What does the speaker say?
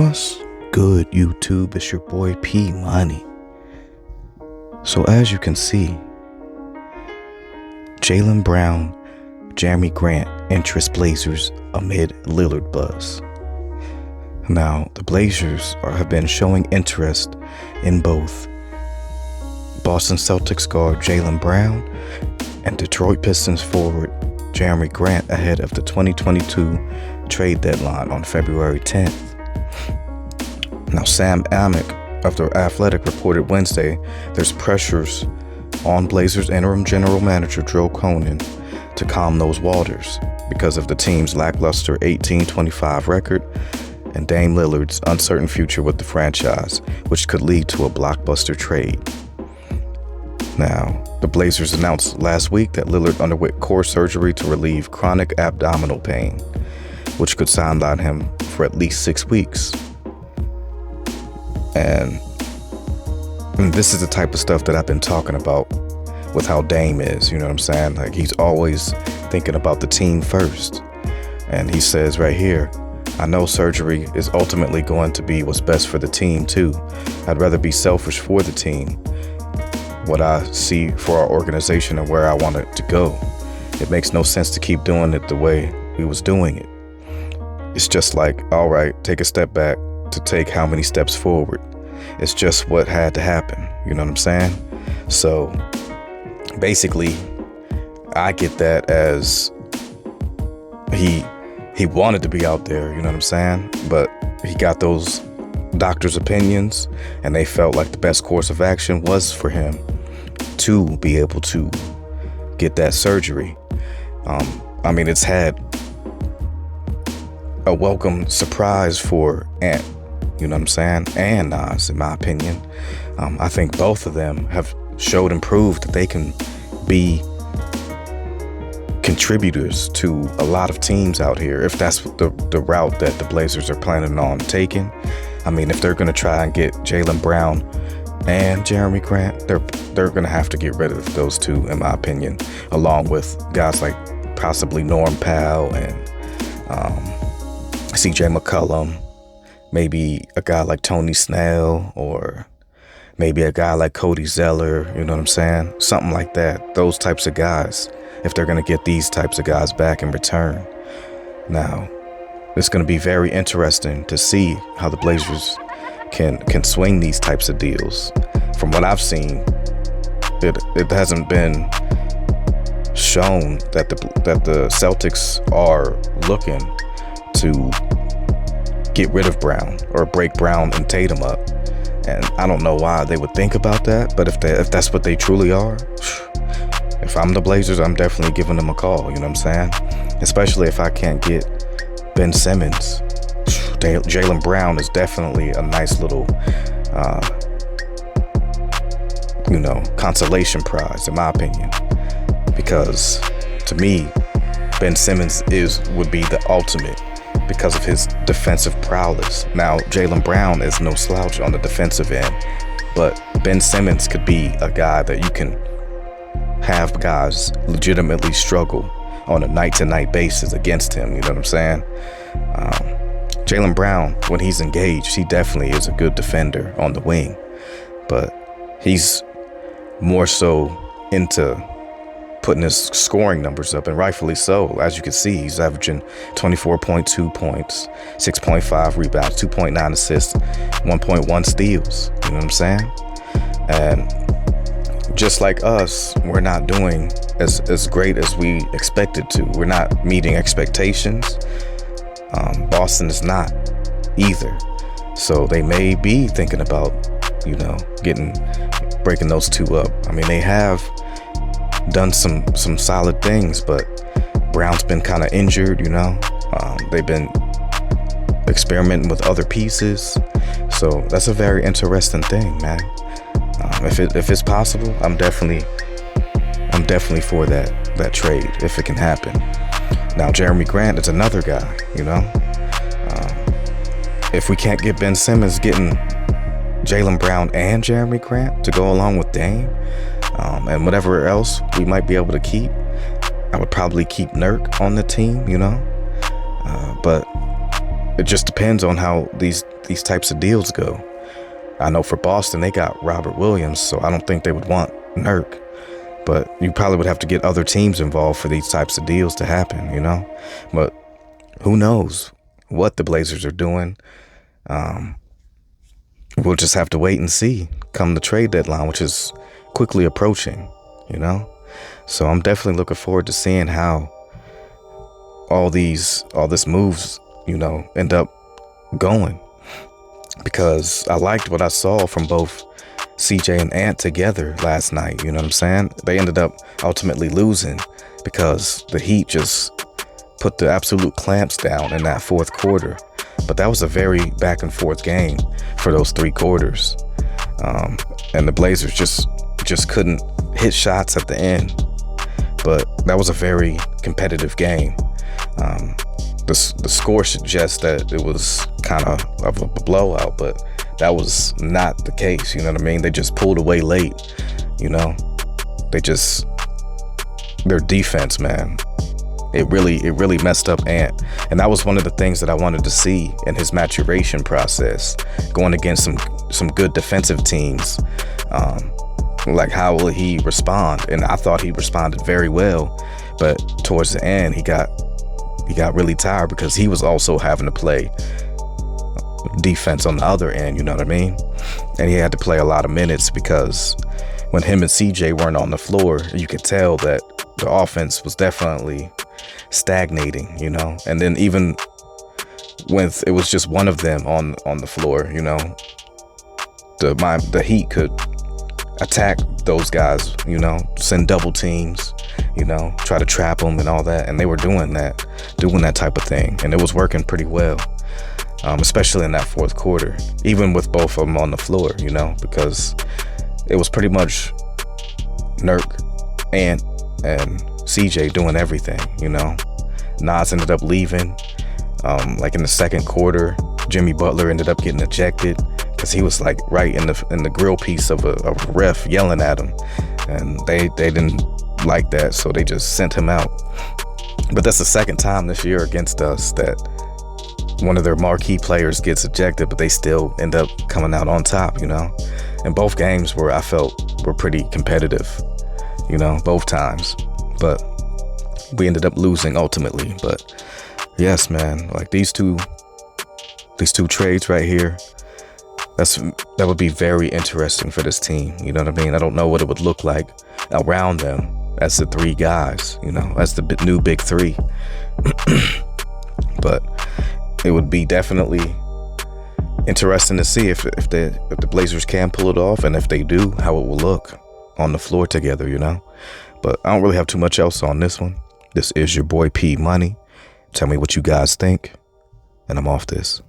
What's good, YouTube? It's your boy P Money. So as you can see, Jaylen Brown, Jerami Grant interest Blazers amid Lillard buzz. Now, the Blazers have been showing interest in both Boston Celtics guard Jaylen Brown and Detroit Pistons forward Jerami Grant ahead of the 2022 trade deadline on February 10th. Now, Sam Amick of The Athletic reported Wednesday there's pressures on Blazers interim general manager Joe Cronin to calm those waters because of the team's lackluster 18-25 record and Dame Lillard's uncertain future with the franchise, which could lead to a blockbuster trade. Now, the Blazers announced last week that Lillard underwent core surgery to relieve chronic abdominal pain, which could sideline him for at least 6 weeks. And this is the type of stuff that I've been talking about with how Dame is, you know what I'm saying? Like, he's always thinking about the team first. And he says right here, I know surgery is ultimately going to be what's best for the team too. I'd rather be selfish for the team, what I see for our organization and where I want it to go. It makes no sense to keep doing it the way we was doing it. It's just like, all right, take a step back to take how many steps forward. It's just what had to happen. You know what I'm saying? So basically, I get that as he wanted to be out there, you know what I'm saying? But he got those doctors' opinions and they felt like the best course of action was for him to be able to get that surgery. I mean, it's had a welcome surprise for Ant, you know what I'm saying, and Nas, in my opinion. I think both of them have showed and proved that they can be contributors to a lot of teams out here, if that's the route that the Blazers are planning on taking. I mean, if they're going to try and get Jaylen Brown and Jerami Grant, they're going to have to get rid of those two, in my opinion, along with guys like possibly Norm Powell and CJ McCollum, maybe a guy like Tony Snell, or maybe a guy like Cody Zeller, you know what I'm saying? Something like that. Those types of guys, if they're going to get these types of guys back in return. Now, it's going to be very interesting to see how the Blazers can swing these types of deals. From what I've seen, it hasn't been shown that the Celtics are looking to get rid of Brown or break Brown and Tatum up. And I don't know why they would think about that, but if that's what they truly are, if I'm the Blazers, I'm definitely giving them a call, you know what I'm saying? Especially if I can't get Ben Simmons. Jaylen Brown is definitely a nice little, consolation prize, in my opinion. Because to me, Ben Simmons would be the ultimate because of his defensive prowess. Now, Jaylen Brown is no slouch on the defensive end, but Ben Simmons could be a guy that you can have guys legitimately struggle on a night-to-night basis against him, you know what I'm saying? Jaylen Brown, when he's engaged, he definitely is a good defender on the wing, but he's more so into putting his scoring numbers up, and rightfully so. As you can see, he's averaging 24.2 points, 6.5 rebounds, 2.9 assists, 1.1 steals, you know what I'm saying? And just like us, we're not doing as great as we expected to. We're not meeting expectations. Boston is not either. So they may be thinking about, breaking those two up. I mean, they have done some solid things, but Brown's been kind of injured, they've been experimenting with other pieces, so that's a very interesting thing, man. If it's possible, I'm definitely for that trade if it can happen. Now, Jerami Grant is another guy, if we can't get Ben Simmons, getting Jaylen Brown and Jerami Grant to go along with Dame, and whatever else we might be able to keep, I would probably keep Nurk on the team, but it just depends on how these types of deals go. I know for Boston, they got Robert Williams, so I don't think they would want Nurk. But you probably would have to get other teams involved for these types of deals to happen, you know? But who knows what the Blazers are doing? We'll just have to wait and see come the trade deadline, which is quickly approaching, you know? So I'm definitely looking forward to seeing how all this moves, you know, end up going. Because I liked what I saw from both CJ and Ant together last night, you know what I'm saying? They ended up ultimately losing because the Heat just put the absolute clamps down in that fourth quarter. But that was a very back and forth game for those 3 quarters. And the Blazers just couldn't hit shots at the end. But that was a very competitive game. The score suggests that it was kind of a blowout, but that was not the case. You know what I mean? They just pulled away late. You know, their defense, man. It really messed up Ant, and that was one of the things that I wanted to see in his maturation process, going against some good defensive teams. Like, how will he respond? And I thought he responded very well, but towards the end, he got really tired because he was also having to play defense on the other end, you know what I mean? And he had to play a lot of minutes because when him and CJ weren't on the floor, you could tell that the offense was definitely stagnating, you know? And then even when it was just one of them on the floor, you know, the Heat could attack those guys, you know, send double teams, you know, try to trap them and all that. And they were doing that type of thing. And it was working pretty well, especially in that fourth quarter, even with both of them on the floor, you know, because it was pretty much Nurk, Ant, and CJ doing everything, you know. Nas ended up leaving. Like in the second quarter, Jimmy Butler ended up getting ejected because he was like right in the grill piece of a ref yelling at him, and they didn't like that, so they just sent him out. But that's the second time this year against us that one of their marquee players gets ejected, but they still end up coming out on top, you know. And both games I felt were pretty competitive, you know, both times. But we ended up losing ultimately. But yes, man, like these two trades right here, that would be very interesting for this team. You know what I mean? I don't know what it would look like around them as the 3 guys, you know, as the new big 3. But it would be definitely interesting to see if the Blazers can pull it off, and if they do, how it will look on the floor together, you know. But I don't really have too much else on this one. This is your boy P Money. Tell me what you guys think, and I'm off this.